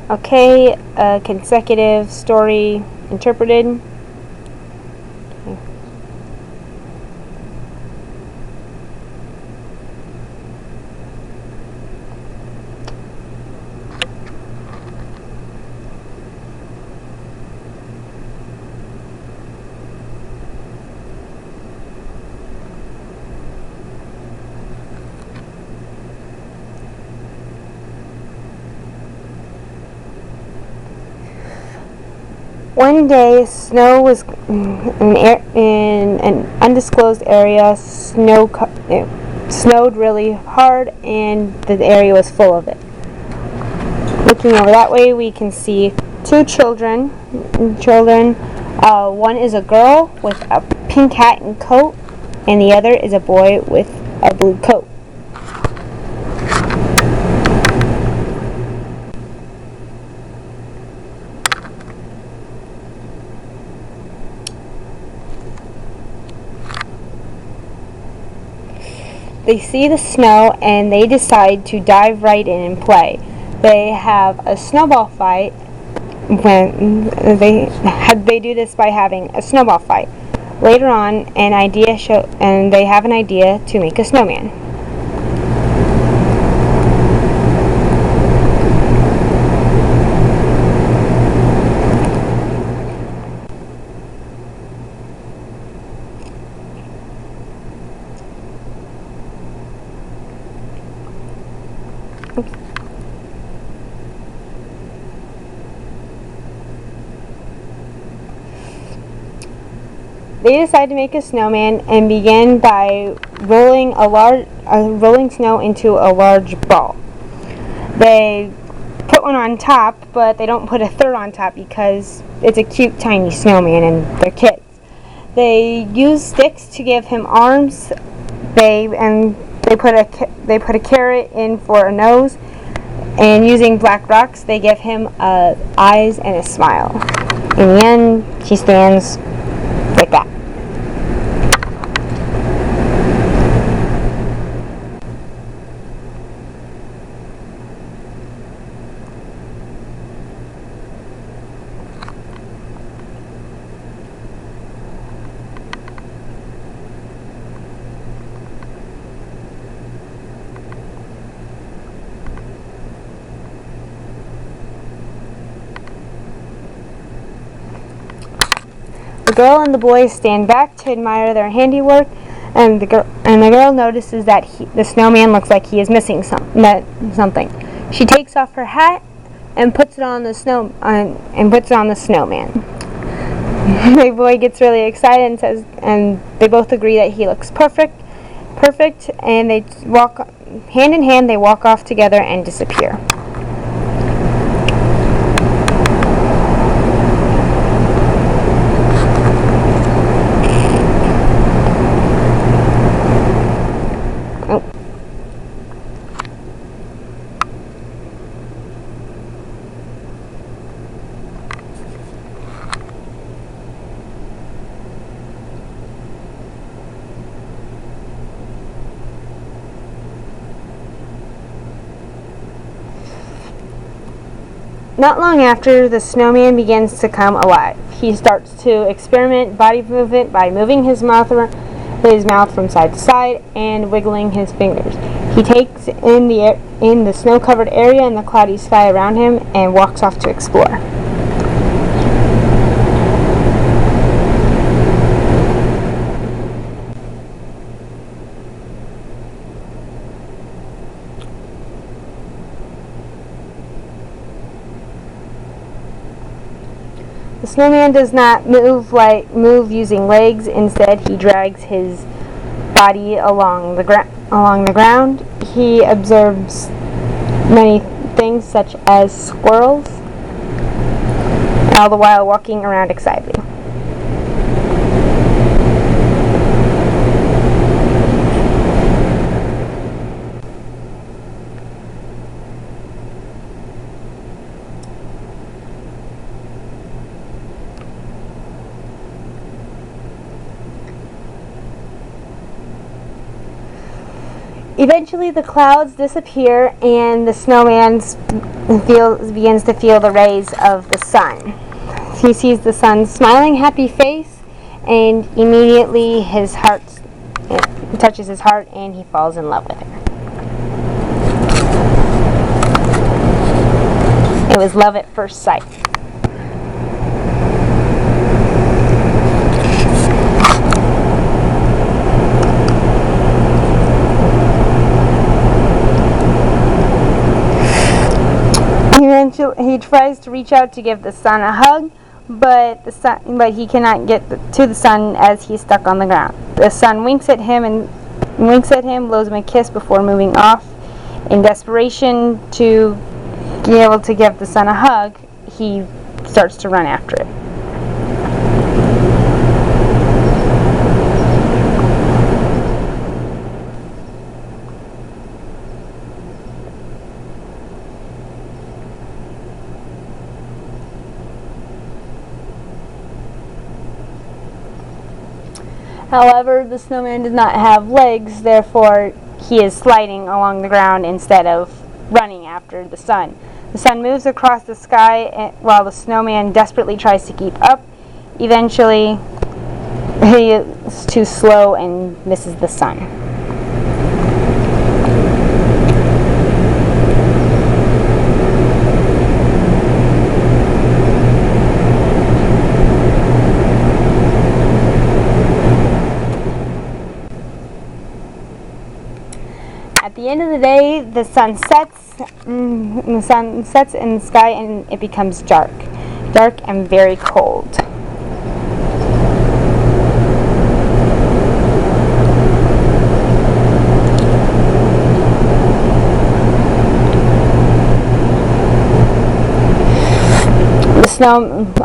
Okay, consecutive story interpreted. One day, snow was in an undisclosed area. It snowed really hard, and the area was full of it. Looking over that way, we can see two children. One is a girl with a pink hat and coat, and the other is a boy with a blue coat. They see the snow and they decide to dive right in and play. They have a snowball fight. They do this by having a snowball fight. Later on, they have an idea to make a snowman. They decide to make a snowman and begin by rolling snow into a large ball. They put one on top, but they don't put a third on top because it's a cute tiny snowman and they're kids. They use sticks to give him arms. They put a carrot in for a nose, and using black rocks they give him eyes and a smile. In the end, he stands like that. The girl and the boy stand back to admire their handiwork, and the girl notices that the snowman looks like he is missing something. She takes off her hat and puts it on the snowman. The boy gets really excited and they both agree that he looks perfect, and they walk hand in hand. They walk off together and disappear. Not long after, the snowman begins to come alive. He starts to experiment body movement by moving his mouth from side to side and wiggling his fingers. He takes in the snow-covered area and the cloudy sky around him and walks off to explore. The snowman does not move using legs. Instead, he drags his body along the ground. He observes many things such as squirrels, all the while walking around excitedly. Eventually the clouds disappear and the snowman begins to feel the rays of the sun. He sees the sun's smiling, happy face, and immediately his heart touches his heart and he falls in love with her. It was love at first sight. He tries to reach out to give the sun a hug, but he cannot get to the sun as he's stuck on the ground. The sun winks at him, blows him a kiss before moving off. In desperation to be able to give the sun a hug, he starts to run after it. However, the snowman does not have legs, therefore he is sliding along the ground instead of running after the sun. The sun moves across the sky while the snowman desperately tries to keep up. Eventually, he is too slow and misses the sun. At the end of the day, the sun sets in the sky and it becomes dark and very cold.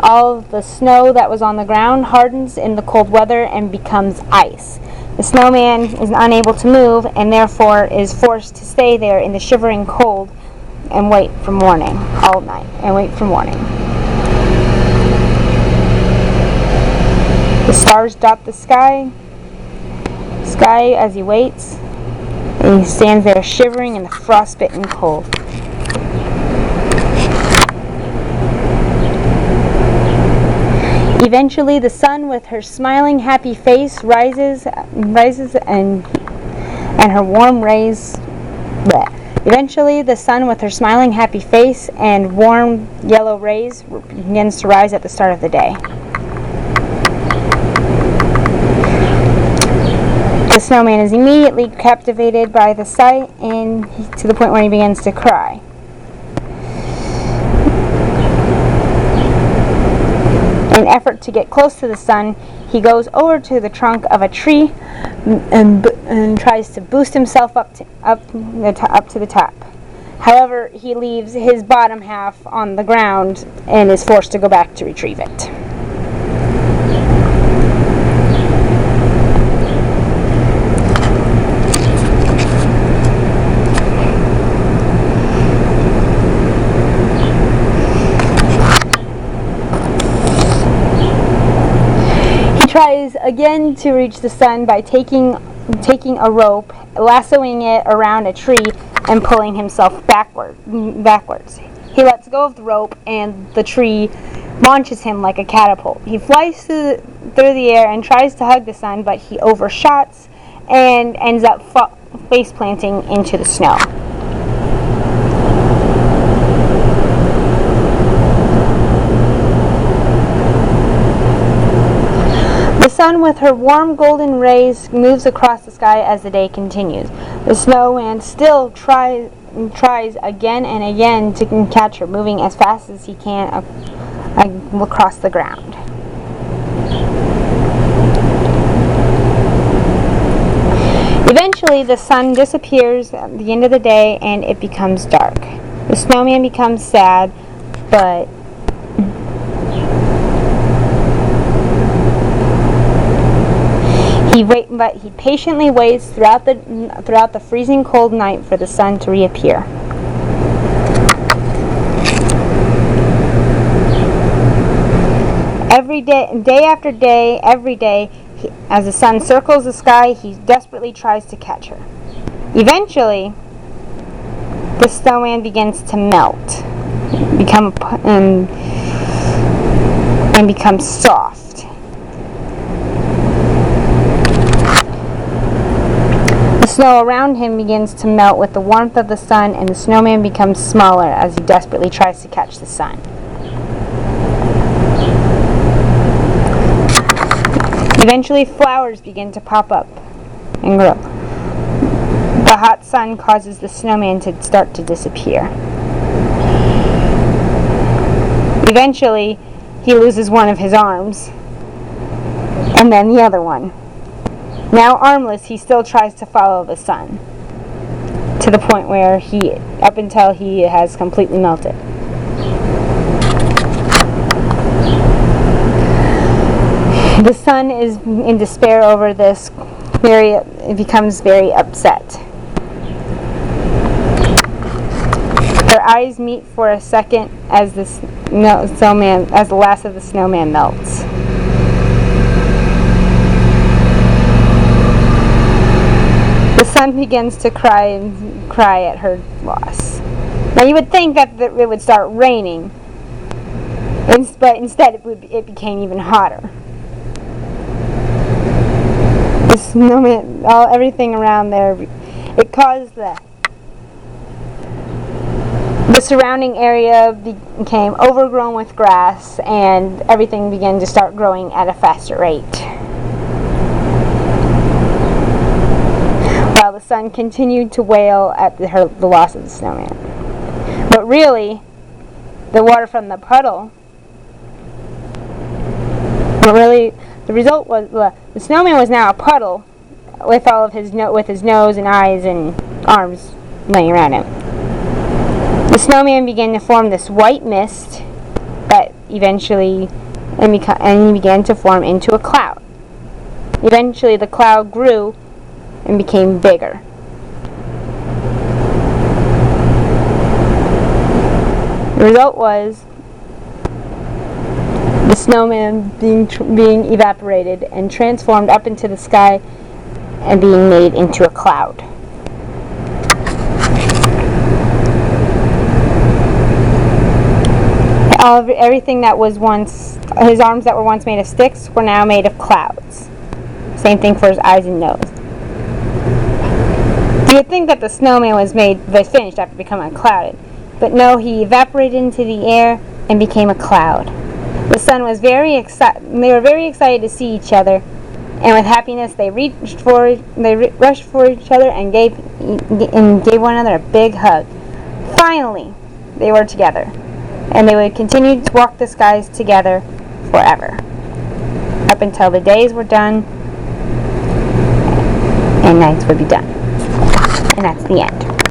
All of the snow that was on the ground hardens in the cold weather and becomes ice. The snowman is unable to move and therefore is forced to stay there in the shivering cold and wait for morning all night The stars dot the sky as he waits, and he stands there shivering in the frostbitten cold. Eventually, the sun, with her smiling, happy face, rises and her warm rays. Bleh. Eventually, the sun, with her smiling, happy face and warm yellow rays, begins to rise at the start of the day. The snowman is immediately captivated by the sight, and to the point where he begins to cry. In an effort to get close to the sun, he goes over to the trunk of a tree and tries to boost himself up to the top. However, he leaves his bottom half on the ground and is forced to go back to retrieve it. Tries again to reach the sun by taking a rope, lassoing it around a tree, and pulling himself backwards. He lets go of the rope, and the tree launches him like a catapult. He flies through the air and tries to hug the sun, but he overshots and ends up face planting into the snow. The sun, with her warm golden rays, moves across the sky as the day continues. The snowman still tries again and again to catch her, moving as fast as he can across the ground. Eventually, the sun disappears at the end of the day and it becomes dark. The snowman becomes sad, but he patiently waits throughout the freezing cold night for the sun to reappear. Day after day, every day, as the sun circles the sky, he desperately tries to catch her. Eventually, the snowman begins to melt, and become soft. The snow around him begins to melt with the warmth of the sun, and the snowman becomes smaller as he desperately tries to catch the sun. Eventually, flowers begin to pop up and grow. The hot sun causes the snowman to start to disappear. Eventually, he loses one of his arms, and then the other one. Now armless, he still tries to follow the sun, to the point where up until he has completely melted. The sun is in despair over this. It becomes very upset. Their eyes meet for a second as the last of the snowman melts. The sun begins to cry at her loss. Now you would think that it would start raining, but instead it became even hotter. The snowman, everything around there, it caused the surrounding area became overgrown with grass, and everything began to start growing at a faster rate. While the sun continued to wail at the loss of the snowman. But really, the water from the puddle, the result was the snowman was now a puddle with all of his nose and eyes and arms laying around him. The snowman began to form this white mist that eventually and he began to form into a cloud. Eventually, the cloud grew and became bigger. The result was the snowman being evaporated and transformed up into the sky and being made into a cloud. Everything that was once, his arms that were once made of sticks were now made of clouds. Same thing for his eyes and nose. You would think that the snowman was finished after becoming clouded, but no, he evaporated into the air and became a cloud. The sun was very excited. They were very excited to see each other, and with happiness, they rushed for each other and gave one another a big hug. Finally, they were together, and they would continue to walk the skies together forever, up until the days were done and nights would be done. And that's the end.